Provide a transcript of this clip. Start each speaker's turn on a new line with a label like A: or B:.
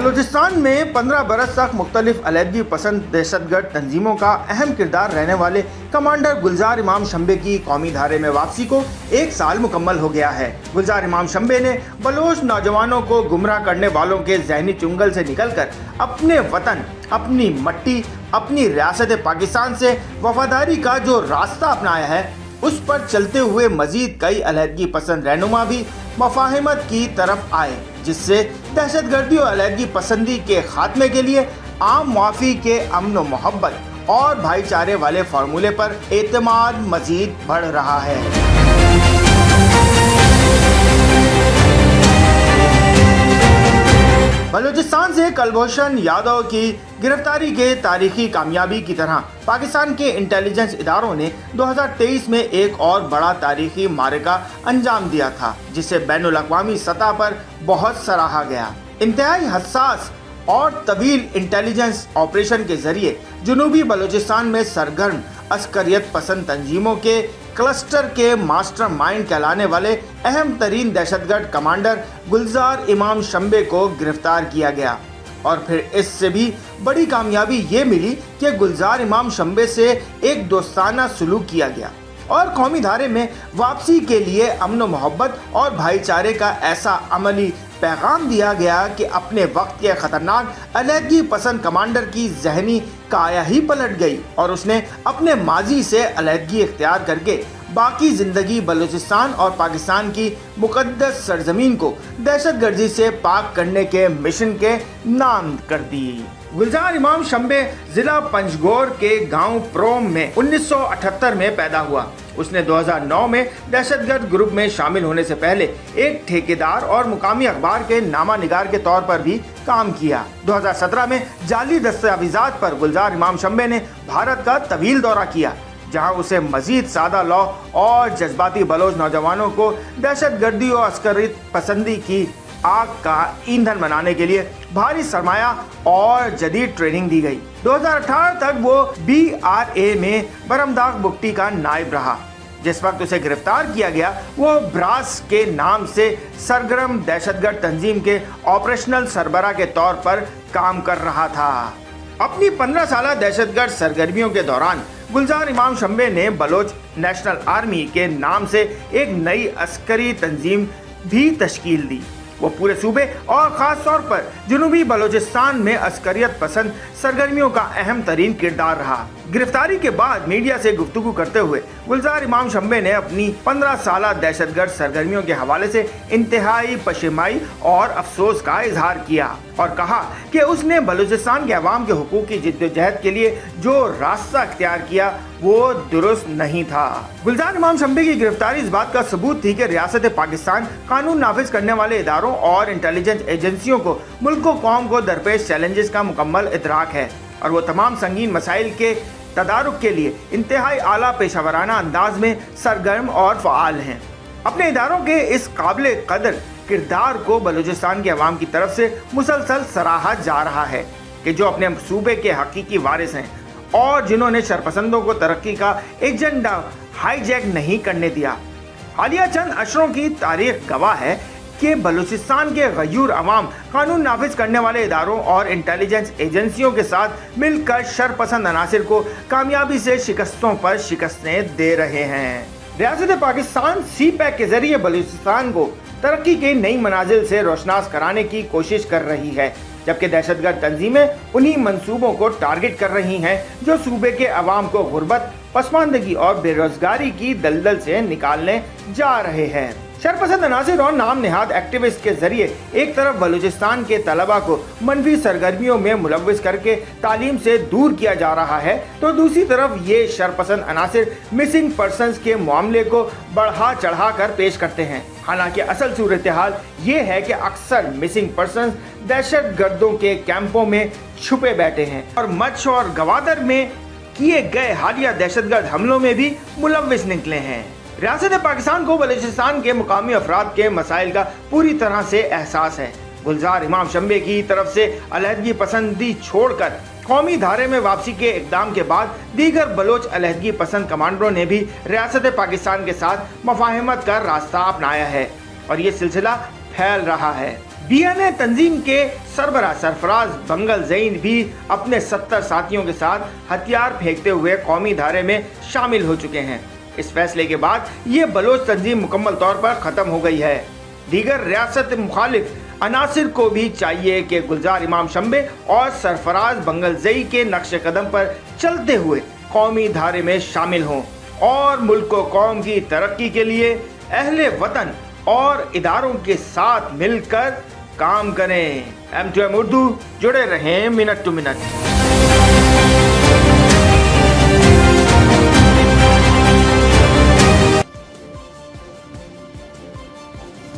A: बलूचिस्तान में 15 बरस तक मुख्तलिफ अलहदगी पसंद दहशतगर्द तंजीमों का अहम किरदार रहने वाले कमांडर गुलजार इमाम शंबे की कौमी धारे में वापसी को 1 साल मुकम्मल हो गया है। गुलजार इमाम शंबे ने बलोच नौजवानों को गुमराह करने वालों के जहनी चुंगल से निकलकर अपने वतन, अपनी मट्टी, अपनी रियासत पाकिस्तान से वफादारी का जो रास्ता अपनाया है, उस पर चलते हुए मजीद कई अलहदगी पसंद रहनुमा भी मफाहिमत की तरफ आए, जिससे दहशतगर्दी और अलहदगी पसंदी के खात्मे के लिए आम मुआफ़ी के अमन व मोहब्बत और भाईचारे वाले फार्मूले पर एतमाद मजीद बढ़ रहा है। बलूचिस्तान से कुलभूषण यादव की गिरफ्तारी के तारीखी कामयाबी की तरह पाकिस्तान के इंटेलिजेंस इदारों ने 2023 में एक और बड़ा तारीखी मारका अंजाम दिया था, जिसे बैनुल अक़वामी सतह पर बहुत सराहा गया। इंतहाई हसास और तवील इंटेलिजेंस ऑपरेशन के जरिए जनूबी बलूचिस्तान में सरगर्म अस्करियत पसंद तंजीमों के क्लस्टर के मास्टरमाइंड कहलाने वाले अहम तरीन दहशतगर्द कमांडर गुलजार इमाम शंबे को गिरफ्तार किया गया। और फिर इससे भी बड़ी कामयाबी ये मिली कि गुलजार इमाम शंबे से एक दोस्ताना सलूक किया गया और कौमी धारे में वापसी के लिए अमन व मोहब्बत और भाईचारे का ऐसा अमली पैगाम दिया गया कि अपने वक्त के खतरनाक अलहदगी पसंद कमांडर की जहनी काया ही पलट गई और उसने अपने माजी से अलहदगी इख्तियार करके बाकी जिंदगी बलूचिस्तान और पाकिस्तान की मुकद्दस सरजमीन को दहशतगर्दी से पाक करने के मिशन के नाम कर दी। गुलजार इमाम शंबे जिला पंजगोर के गांव प्रोम में 1978 में पैदा हुआ। उसने 2009 में दहशतगर्द ग्रुप में शामिल होने से पहले एक ठेकेदार और मुकामी अखबार के नामा निगार के तौर पर भी काम किया। 2017 में जाली दस्तावेजात पर गुलजार इमाम शंबे ने भारत का तवील दौरा किया, जहां उसे मजीद सादा लौ और जज्बाती बलोच नौजवानों को दहशतगर्दी और अस्करियत पसंदी की आग का ईंधन बनाने के लिए भारी सरमाया और जदीद ट्रेनिंग दी गई। 2018 तक वो BRA में बरमदाग बुगटी का नायब रहा। जिस वक्त उसे गिरफ्तार किया गया, वो ब्रास के नाम से सरगर्म दहशतगर्द तंजीम के ऑपरेशनल सरबरा के तौर पर काम कर रहा था। अपनी 15 साल दहशतगर्द सरगर्मियों के दौरान गुलजार इमाम शंबे ने बलोच नेशनल आर्मी के नाम से एक नई अस्करी तंजीम भी तश्कील दी। वो पूरे सूबे और खास तौर पर जनूबी बलूचिस्तान में अस्करियत पसंद सरगर्मियों का अहम तरीन किरदार रहा। गिरफ्तारी के बाद मीडिया से गुफ्तगू करते हुए गुलजार इमाम शंबे ने अपनी 15 साल दहशतगर्द सरगर्मियों के हवाले से इंतहाई पशेमाई और अफसोस का इजहार किया और कहा कि उसने बलूचिस्तान के अवाम के हुकूक की जिद्दोजहद के लिए जो रास्ता इख्तियार किया वो दुरुस्त नहीं था। गुलजार इमाम शंबे की गिरफ्तारी इस बात का सबूत थी कि रियासत पाकिस्तान कानून नाफिज करने वाले इदारों और इंटेलिजेंस एजेंसियों को मुल्क व कौम को दरपेश चैलेंजेस का मुकम्मल इदराक है और वो तमाम संगीन मसाइल के तदारुक के लिए इंतहाई आला पेशावराना अंदाज में सरगर्म और फ़आल हैं। अपने इदारों के इस काबिल कदर किरदार को बलूचिस्तान के अवाम की तरफ से मुसलसल सराहा जा रहा है कि जो अपने सूबे के हकीकी वारिस हैं और जिन्होंने शरपसंदों को तरक्की का एजेंडा हाईजैक नहीं करने दिया। हालिया चंद अशरों की तारीख गवाह है कि बलूचिस्तान के गयूर अवाम कानून नाफिज करने वाले इदारों और इंटेलिजेंस एजेंसियों के साथ मिलकर शरपसंद अनासिर को कामयाबी से शिकस्तों पर शिकस्तें दे रहे हैं। रियासत पाकिस्तान CPAC के जरिए बलूचिस्तान को तरक्की के नई मनाजिल से रोशनास कराने की कोशिश कर रही है, जबकि दहशतगर्द तंजीमें उन्हीं मंसूबों को टारगेट कर रही हैं जो सूबे के अवाम को गुर्बत, पसमानदगी और बेरोजगारी की दलदल से निकालने जा रहे हैं। शरपसंद अनासिर और नाम नेहाद एक्टिविस्ट के जरिए एक तरफ बलूचिस्तान के तलबा को मनफी सरगर्मियों में मुलव्विस करके तालीम से दूर किया जा रहा है, तो दूसरी तरफ ये शरपसंद अनासिर मिसिंग पर्सन्स के मामले को बढ़ा चढ़ा कर पेश करते हैं। हालांकि असल सूरत हाल ये है कि अक्सर मिसिंग पर्सन्स दहशतगर्दों के कैंपों में छुपे बैठे हैं और मच्छ और गवादर में किए गए हालिया दहशतगर्द हमलों में भी मुलव्विस निकले हैं। रियासत पाकिस्तान को बलूचिस्तान के मुकामी अफराद के मसाइल का पूरी तरह से एहसास है। गुलजार इमाम शंबे की तरफ से अलहदगी पसंदी छोड़कर कौमी धारे में वापसी के इकदाम के बाद दीगर बलोच अलहदगी पसंद कमांडरों ने भी रियासत पाकिस्तान के साथ मफाहिमत का रास्ता अपनाया है और ये सिलसिला फैल रहा है। BNA तंजीम के सरबराह सरफराज बंगल ज़ईन भी अपने 70 साथियों के साथ हथियार फेंकते हुए कौमी धारे में शामिल हो चुके हैं। इस फैसले के बाद ये बलोच तंजीम मुकम्मल तौर पर ख़त्म हो गई है। दीगर रियासत मुखालिफ अनासिर को भी चाहिए कि गुलजार इमाम शंबे और सरफराज बंगल ज़ई के नक्श कदम पर चलते हुए कौमी धारे में शामिल हों और मुल्क व कौम की तरक्की के लिए अहले वतन और इदारों के साथ मिलकर काम करें। M2M उर्दू, जुड़े रहें मिनट टू मिनट।